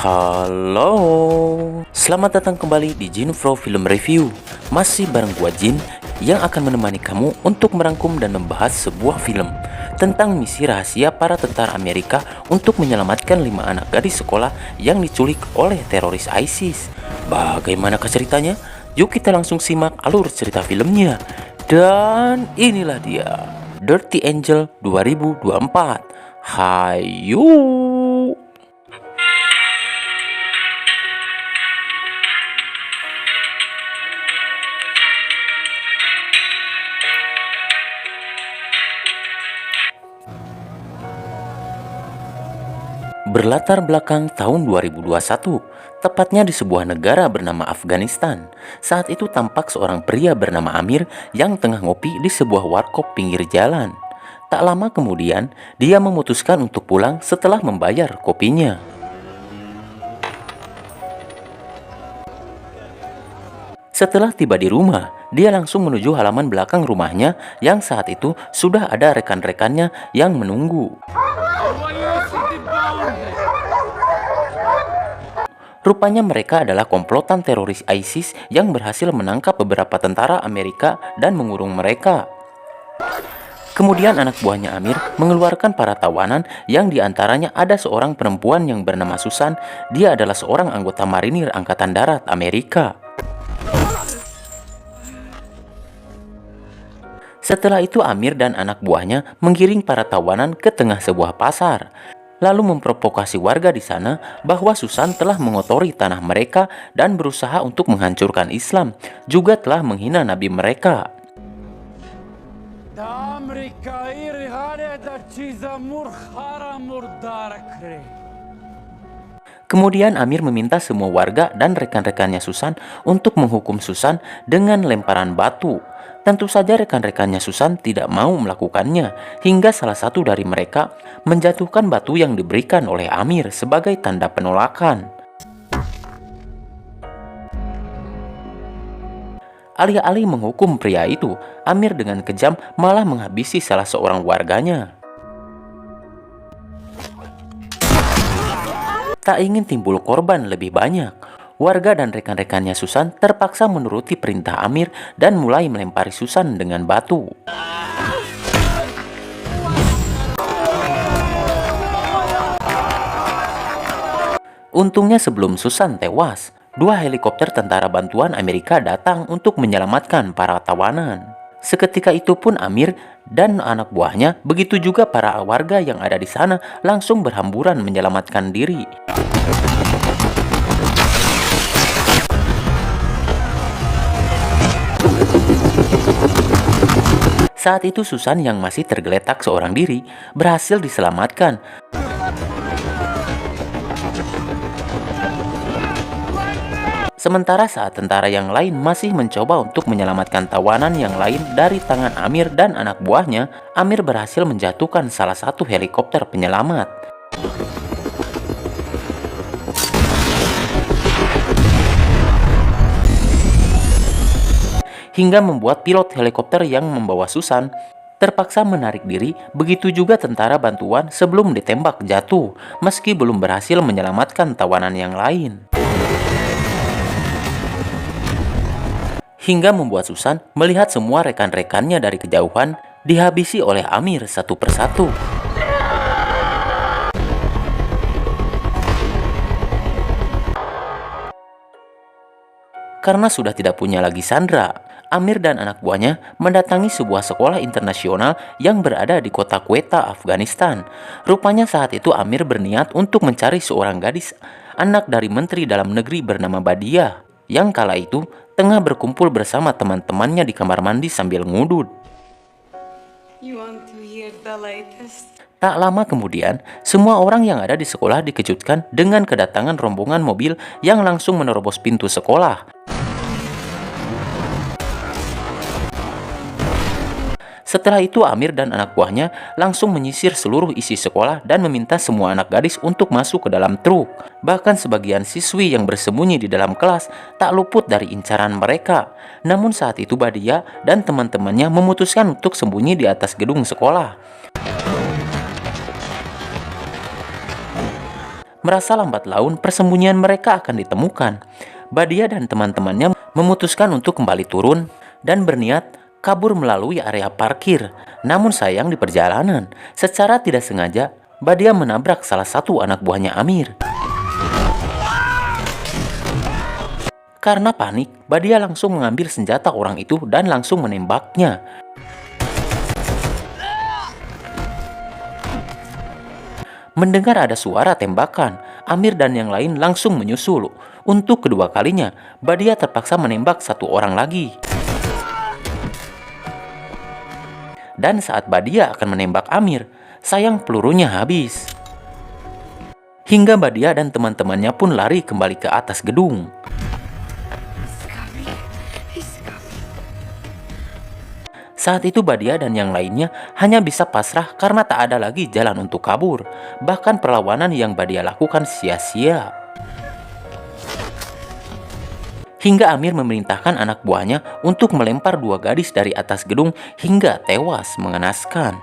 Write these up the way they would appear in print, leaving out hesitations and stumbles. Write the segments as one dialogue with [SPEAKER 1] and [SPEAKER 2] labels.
[SPEAKER 1] Halo, selamat datang kembali di Jin Pro Film Review. Masih bareng gua Jin yang akan menemani kamu untuk merangkum dan membahas sebuah film tentang misi rahasia para tentara Amerika untuk menyelamatkan 5 anak gadis sekolah yang diculik oleh teroris ISIS. Bagaimanakah ceritanya? Yuk kita langsung simak alur cerita filmnya. Dan inilah dia, Dirty Angel 2024. Hayu! Berlatar belakang tahun 2021, tepatnya di sebuah negara bernama Afghanistan. Saat itu tampak seorang pria bernama Amir yang tengah ngopi di sebuah warkop pinggir jalan. Tak lama kemudian, dia memutuskan untuk pulang setelah membayar kopinya. Setelah tiba di rumah, dia langsung menuju halaman belakang rumahnya yang saat itu sudah ada rekan-rekannya yang menunggu. Rupanya mereka adalah komplotan teroris ISIS yang berhasil menangkap beberapa tentara Amerika dan mengurung mereka. Kemudian anak buahnya Amir mengeluarkan para tawanan yang diantaranya ada seorang perempuan yang bernama Susan. Dia adalah seorang anggota marinir Angkatan Darat Amerika. Setelah itu Amir dan anak buahnya menggiring para tawanan ke tengah sebuah pasar, lalu memprovokasi warga di sana bahwa Susan telah mengotori tanah mereka dan berusaha untuk menghancurkan Islam, juga telah menghina nabi mereka. Kemudian Amir meminta semua warga dan rekan-rekannya Susan untuk menghukum Susan dengan lemparan batu. Tentu saja rekan-rekannya Susan tidak mau melakukannya, hingga salah satu dari mereka menjatuhkan batu yang diberikan oleh Amir sebagai tanda penolakan. Alih-alih menghukum pria itu, Amir dengan kejam malah menghabisi salah seorang warganya. Tak ingin timbul korban lebih banyak, warga dan rekan-rekannya Susan terpaksa menuruti perintah Amir dan mulai melempari Susan dengan batu. Untungnya sebelum Susan tewas, 2 helikopter tentara bantuan Amerika datang untuk menyelamatkan para tawanan. Seketika itu pun Amir dan anak buahnya, begitu juga para warga yang ada di sana, langsung berhamburan menyelamatkan diri. Saat itu Susan yang masih tergeletak seorang diri berhasil diselamatkan. Sementara saat tentara yang lain masih mencoba untuk menyelamatkan tawanan yang lain dari tangan Amir dan anak buahnya, Amir berhasil menjatuhkan salah satu helikopter penyelamat. Hingga membuat pilot helikopter yang membawa Susan terpaksa menarik diri, begitu juga tentara bantuan sebelum ditembak jatuh, meski belum berhasil menyelamatkan tawanan yang lain. Hingga membuat Susan melihat semua rekan-rekannya dari kejauhan dihabisi oleh Amir satu persatu. Karena sudah tidak punya lagi sandera, Amir dan anak buahnya mendatangi sebuah sekolah internasional yang berada di kota Quetta, Afghanistan. Rupanya saat itu Amir berniat untuk mencari seorang gadis, anak dari Menteri Dalam Negeri bernama Badiah, yang kala itu tengah berkumpul bersama teman-temannya di kamar mandi sambil ngudut. Tak lama kemudian, semua orang yang ada di sekolah dikejutkan dengan kedatangan rombongan mobil yang langsung menerobos pintu sekolah. Setelah itu Amir dan anak buahnya langsung menyisir seluruh isi sekolah dan meminta semua anak gadis untuk masuk ke dalam truk. Bahkan sebagian siswi yang bersembunyi di dalam kelas tak luput dari incaran mereka. Namun saat itu Badiah dan teman-temannya memutuskan untuk sembunyi di atas gedung sekolah. Merasa lambat laun persembunyian mereka akan ditemukan, Badia dan teman-temannya memutuskan untuk kembali turun dan berniat kabur melalui area parkir. Namun sayang di perjalanan, secara tidak sengaja, Badia menabrak salah satu anak buahnya Amir. Karena panik, Badia langsung mengambil senjata orang itu dan langsung menembaknya. Mendengar ada suara tembakan, Amir dan yang lain langsung menyusul. Untuk kedua kalinya, Badia terpaksa menembak satu orang lagi. Dan saat Badia akan menembak Amir, sayang pelurunya habis. Hingga Badia dan teman-temannya pun lari kembali ke atas gedung. Saat itu Badia dan yang lainnya hanya bisa pasrah karena tak ada lagi jalan untuk kabur. Bahkan perlawanan yang Badia lakukan sia-sia. Hingga Amir memerintahkan anak buahnya untuk melempar dua gadis dari atas gedung hingga tewas mengenaskan.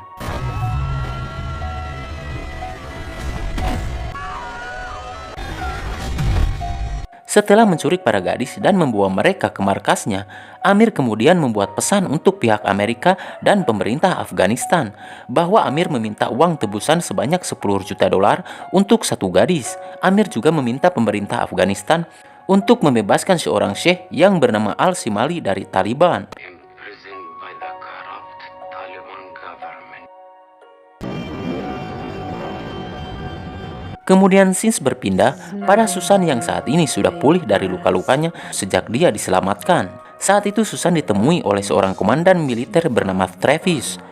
[SPEAKER 1] Setelah menculik para gadis dan membawa mereka ke markasnya, Amir kemudian membuat pesan untuk pihak Amerika dan pemerintah Afghanistan bahwa Amir meminta uang tebusan sebanyak 10 juta dolar untuk satu gadis. Amir juga meminta pemerintah Afghanistan untuk membebaskan seorang syekh yang bernama Al-Simali dari Taliban. Kemudian scenes berpindah pada Susan yang saat ini sudah pulih dari luka-lukanya sejak dia diselamatkan. Saat itu Susan ditemui oleh seorang komandan militer bernama Travis.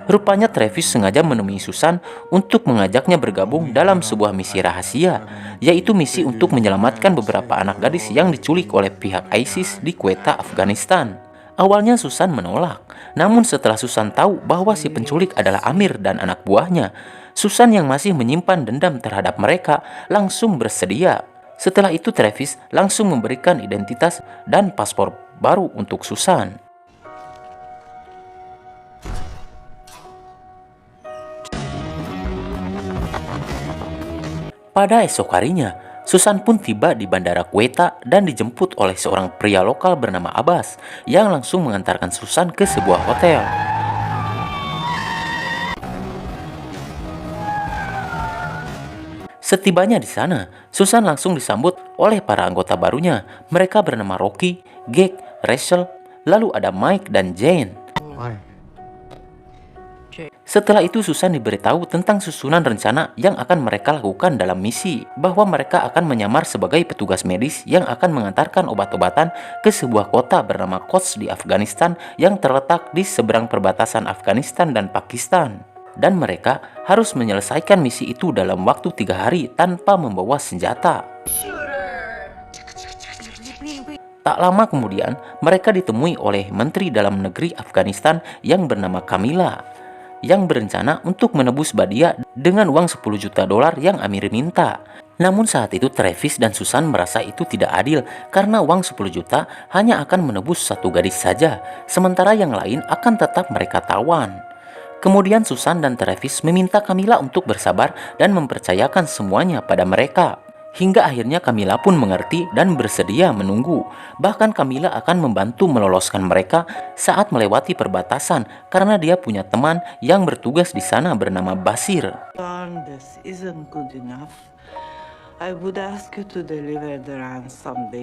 [SPEAKER 1] Rupanya Travis sengaja menemui Susan untuk mengajaknya bergabung dalam sebuah misi rahasia, yaitu misi untuk menyelamatkan beberapa anak gadis yang diculik oleh pihak ISIS di Quetta, Afghanistan. Awalnya Susan menolak, namun setelah Susan tahu bahwa si penculik adalah Amir dan anak buahnya, Susan yang masih menyimpan dendam terhadap mereka langsung bersedia. Setelah itu Travis langsung memberikan identitas dan paspor baru untuk Susan. Pada esok harinya, Susan pun tiba di bandara Quetta dan dijemput oleh seorang pria lokal bernama Abbas yang langsung mengantarkan Susan ke sebuah hotel. Setibanya di sana, Susan langsung disambut oleh para anggota barunya. Mereka bernama Rocky, Gek, Rachel, lalu ada Mike dan Jane. Setelah itu Susan diberitahu tentang susunan rencana yang akan mereka lakukan dalam misi, bahwa mereka akan menyamar sebagai petugas medis yang akan mengantarkan obat-obatan ke sebuah kota bernama Quds di Afghanistan yang terletak di seberang perbatasan Afghanistan dan Pakistan. Dan mereka harus menyelesaikan misi itu dalam waktu 3 hari tanpa membawa senjata. Tak lama kemudian, mereka ditemui oleh Menteri Dalam Negeri Afghanistan yang bernama Kamila, yang berencana untuk menebus Badia dengan uang 10 juta dolar yang Amir minta. Namun saat itu Travis dan Susan merasa itu tidak adil karena uang 10 juta hanya akan menebus satu gadis saja, sementara yang lain akan tetap mereka tawan. Kemudian Susan dan Travis meminta Kamila untuk bersabar dan mempercayakan semuanya pada mereka. Hingga akhirnya Kamila pun mengerti dan bersedia menunggu. Bahkan Kamila akan membantu meloloskan mereka saat melewati perbatasan karena dia punya teman yang bertugas di sana bernama Basir.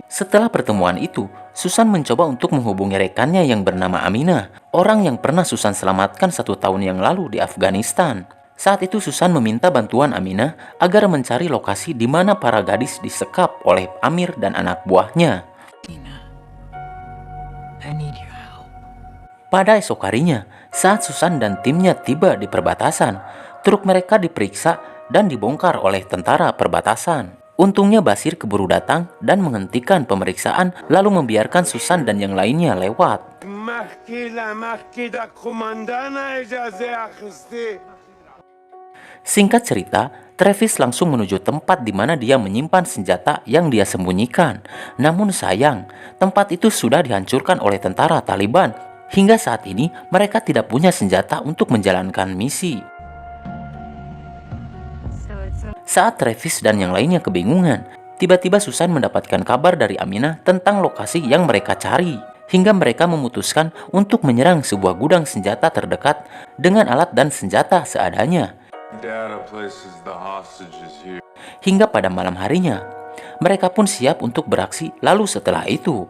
[SPEAKER 1] Setelah pertemuan itu, Susan mencoba untuk menghubungi rekannya yang bernama Aminah, orang yang pernah Susan selamatkan 1 tahun yang lalu di Afghanistan. Saat itu Susan meminta bantuan Aminah agar mencari lokasi di mana para gadis disekap oleh Amir dan anak buahnya. Pada esok harinya, saat Susan dan timnya tiba di perbatasan, truk mereka diperiksa dan dibongkar oleh tentara perbatasan. Untungnya Basir keburu datang dan menghentikan pemeriksaan lalu membiarkan Susan dan yang lainnya lewat. Singkat cerita, Travis langsung menuju tempat di mana dia menyimpan senjata yang dia sembunyikan. Namun sayang, tempat itu sudah dihancurkan oleh tentara Taliban. Hingga saat ini mereka tidak punya senjata untuk menjalankan misi. Saat Travis dan yang lainnya kebingungan, tiba-tiba Susan mendapatkan kabar dari Aminah tentang lokasi yang mereka cari. Hingga mereka memutuskan untuk menyerang sebuah gudang senjata terdekat dengan alat dan senjata seadanya. Hingga pada malam harinya, mereka pun siap untuk beraksi. Lalu setelah itu,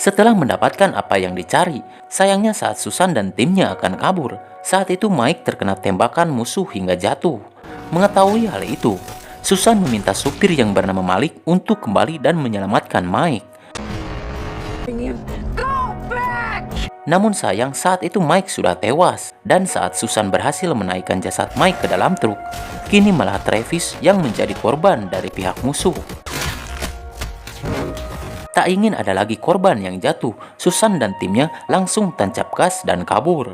[SPEAKER 1] setelah mendapatkan apa yang dicari, sayangnya saat Susan dan timnya akan kabur, saat itu Mike terkena tembakan musuh hingga jatuh. Mengetahui hal itu, Susan meminta supir yang bernama Malik untuk kembali dan menyelamatkan Mike. Namun sayang saat itu Mike sudah tewas, dan saat Susan berhasil menaikkan jasad Mike ke dalam truk, kini malah Travis yang menjadi korban dari pihak musuh. Tak ingin ada lagi korban yang jatuh, Susan dan timnya langsung tancap gas dan kabur.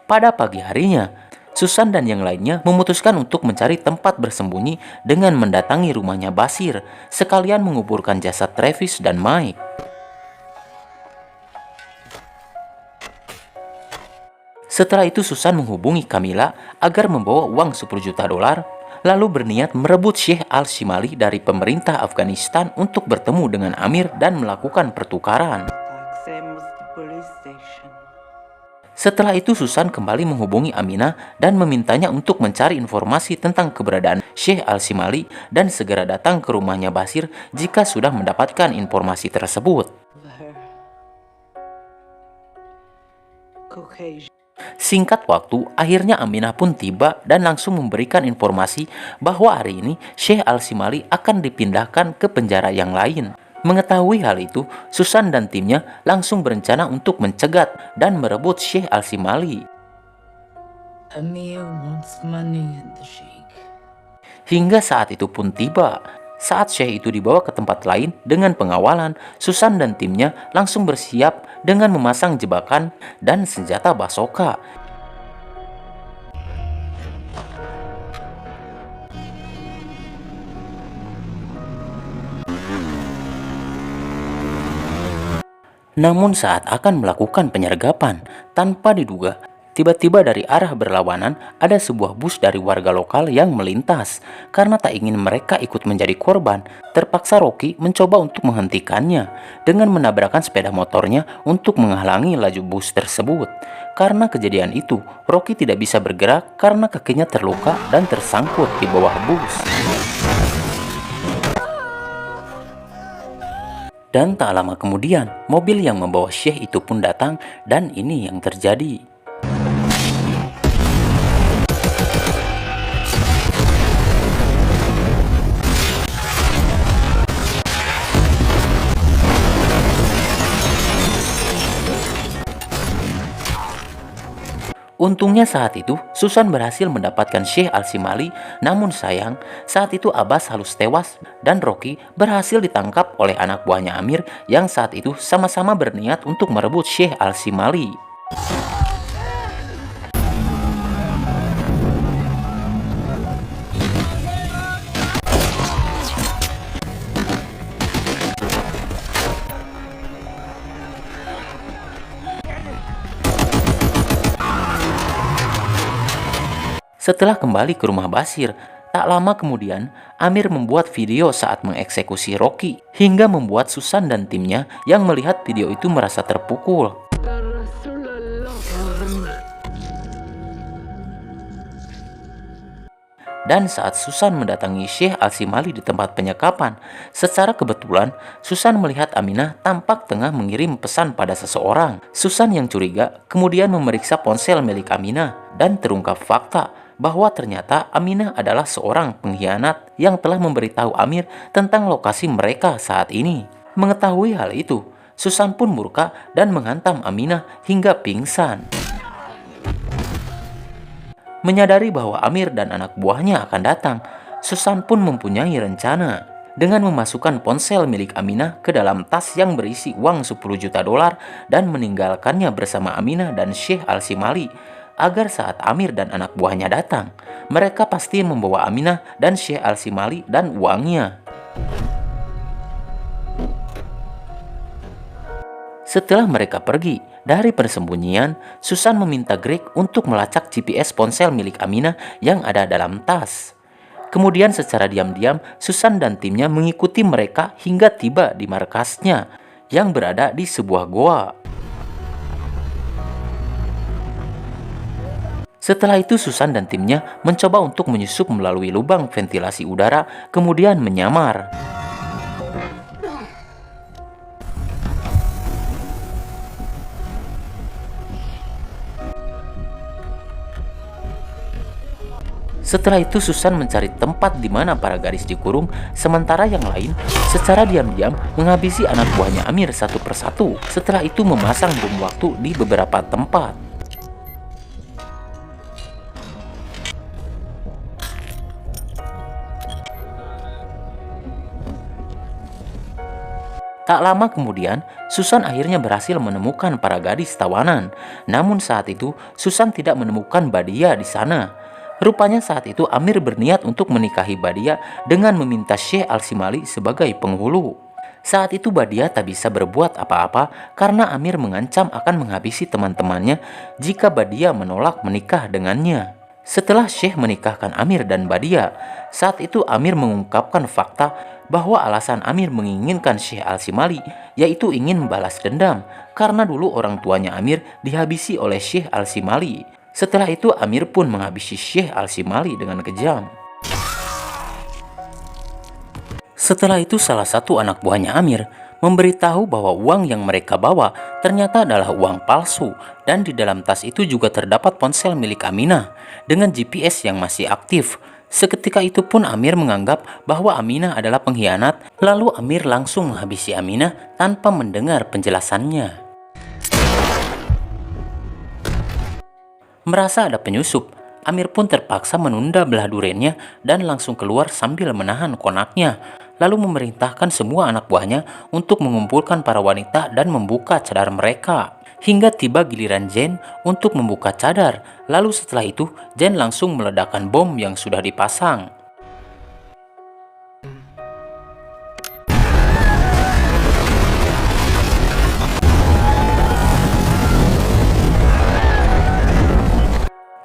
[SPEAKER 1] Pada pagi harinya, Susan dan yang lainnya memutuskan untuk mencari tempat bersembunyi dengan mendatangi rumahnya Basir, sekalian menguburkan jasad Travis dan Mike. Setelah itu Susan menghubungi Camilla agar membawa uang 10 juta dolar, lalu berniat merebut Sheikh Al-Shimali dari pemerintah Afghanistan untuk bertemu dengan Amir dan melakukan pertukaran. Setelah itu Susan kembali menghubungi Aminah dan memintanya untuk mencari informasi tentang keberadaan Sheikh Al-Shimali dan segera datang ke rumahnya Basir jika sudah mendapatkan informasi tersebut. Singkat waktu, akhirnya Aminah pun tiba dan langsung memberikan informasi bahwa hari ini Sheikh Al-Shimali akan dipindahkan ke penjara yang lain. Mengetahui hal itu, Susan dan timnya langsung berencana untuk mencegat dan merebut Sheikh Al-Shimali. Hingga saat itu pun tiba. Saat Sheikh itu dibawa ke tempat lain dengan pengawalan, Susan dan timnya langsung bersiap dengan memasang jebakan dan senjata basoka. Namun saat akan melakukan penyergapan, tanpa diduga, tiba-tiba dari arah berlawanan ada sebuah bus dari warga lokal yang melintas. Karena tak ingin mereka ikut menjadi korban, terpaksa Rocky mencoba untuk menghentikannya dengan menabrakkan sepeda motornya untuk menghalangi laju bus tersebut. Karena kejadian itu, Rocky tidak bisa bergerak karena kakinya terluka dan tersangkut di bawah bus. Dan tak lama kemudian, mobil yang membawa Sheikh itu pun datang dan ini yang terjadi. Untungnya saat itu, Susan berhasil mendapatkan Sheikh Al-Shimali, namun sayang, saat itu Abbas halus tewas dan Rocky berhasil ditangkap oleh anak buahnya Amir yang saat itu sama-sama berniat untuk merebut Sheikh Al-Shimali. Setelah kembali ke rumah Basir, tak lama kemudian Amir membuat video saat mengeksekusi Rocky, hingga membuat Susan dan timnya yang melihat video itu merasa terpukul. Dan saat Susan mendatangi Sheikh Al-Shimali di tempat penyekapan, secara kebetulan Susan melihat Aminah tampak tengah mengirim pesan pada seseorang. Susan yang curiga kemudian memeriksa ponsel milik Aminah dan terungkap fakta bahwa ternyata Aminah adalah seorang pengkhianat yang telah memberitahu Amir tentang lokasi mereka saat ini. Mengetahui hal itu, Susan pun murka dan menghantam Aminah hingga pingsan. Menyadari bahwa Amir dan anak buahnya akan datang, Susan pun mempunyai rencana dengan memasukkan ponsel milik Aminah ke dalam tas yang berisi uang 10 juta dolar dan meninggalkannya bersama Aminah dan Sheikh Al-Shimali agar saat Amir dan anak buahnya datang, mereka pasti membawa Aminah dan Sheikh Al-Shimali dan uangnya. Setelah mereka pergi dari persembunyian, Susan meminta Greg untuk melacak GPS ponsel milik Aminah yang ada dalam tas. Kemudian secara diam-diam, Susan dan timnya mengikuti mereka hingga tiba di markasnya yang berada di sebuah goa. Setelah itu Susan dan timnya mencoba untuk menyusup melalui lubang ventilasi udara, kemudian menyamar. Setelah itu Susan mencari tempat di mana para gadis dikurung, sementara yang lain secara diam-diam menghabisi anak buahnya Amir satu persatu. Setelah itu memasang bom waktu di beberapa tempat. Tak lama kemudian, Susan akhirnya berhasil menemukan para gadis tawanan. Namun saat itu, Susan tidak menemukan Badia di sana. Rupanya saat itu Amir berniat untuk menikahi Badia dengan meminta Sheikh Al-Shimali sebagai penghulu. Saat itu Badia tak bisa berbuat apa-apa karena Amir mengancam akan menghabisi teman-temannya jika Badia menolak menikah dengannya. Setelah Sheikh menikahkan Amir dan Badia, saat itu Amir mengungkapkan fakta bahwa alasan Amir menginginkan Sheikh Al-Shimali yaitu ingin membalas dendam karena dulu orang tuanya Amir dihabisi oleh Sheikh Al-Shimali. Setelah itu Amir pun menghabisi Sheikh Al-Shimali dengan kejam. Setelah itu salah satu anak buahnya Amir memberitahu bahwa uang yang mereka bawa ternyata adalah uang palsu dan di dalam tas itu juga terdapat ponsel milik Aminah dengan GPS yang masih aktif. Seketika itu pun Amir menganggap bahwa Aminah adalah pengkhianat, lalu Amir langsung menghabisi Aminah tanpa mendengar penjelasannya. Merasa ada penyusup, Amir pun terpaksa menunda belah duriannya dan langsung keluar sambil menahan konaknya, lalu memerintahkan semua anak buahnya untuk mengumpulkan para wanita dan membuka cadar mereka. Hingga tiba giliran Jane untuk membuka cadar, lalu setelah itu Jane langsung meledakkan bom yang sudah dipasang.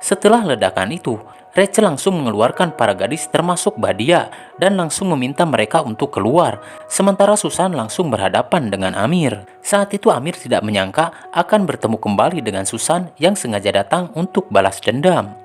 [SPEAKER 1] Setelah ledakan itu, Rachel langsung mengeluarkan para gadis termasuk Badia dan langsung meminta mereka untuk keluar, sementara Susan langsung berhadapan dengan Amir. Saat itu Amir tidak menyangka akan bertemu kembali dengan Susan yang sengaja datang untuk balas dendam.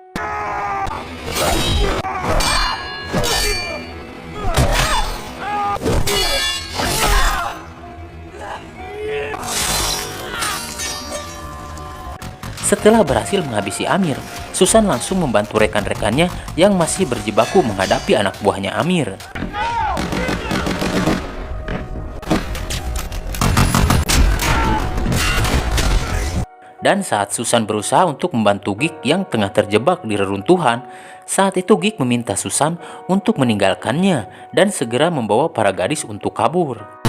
[SPEAKER 1] Setelah berhasil menghabisi Amir, Susan langsung membantu rekan-rekannya yang masih berjibaku menghadapi anak buahnya Amir. Dan saat Susan berusaha untuk membantu Gig yang tengah terjebak di reruntuhan, saat itu Gig meminta Susan untuk meninggalkannya dan segera membawa para gadis untuk kabur.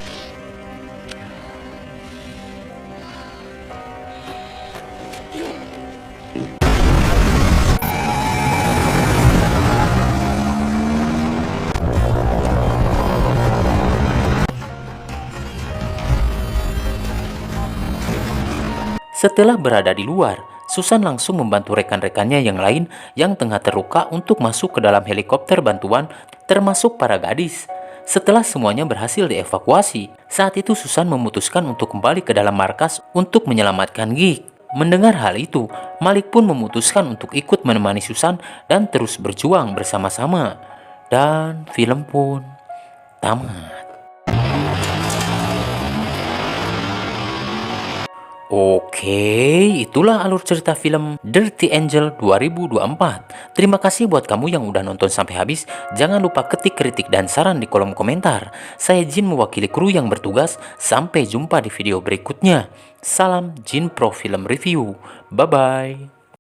[SPEAKER 1] Setelah berada di luar, Susan langsung membantu rekan-rekannya yang lain yang tengah terluka untuk masuk ke dalam helikopter bantuan, termasuk para gadis. Setelah semuanya berhasil dievakuasi, saat itu Susan memutuskan untuk kembali ke dalam markas untuk menyelamatkan Gig. Mendengar hal itu, Malik pun memutuskan untuk ikut menemani Susan dan terus berjuang bersama-sama. Dan film pun tamat. Oke, itulah alur cerita film Dirty Angel 2024. Terima kasih buat kamu yang udah nonton sampai habis. Jangan lupa ketik kritik dan saran di kolom komentar. Saya Jin mewakili kru yang bertugas. Sampai jumpa di video berikutnya. Salam Jin Pro Film Review. Bye-bye.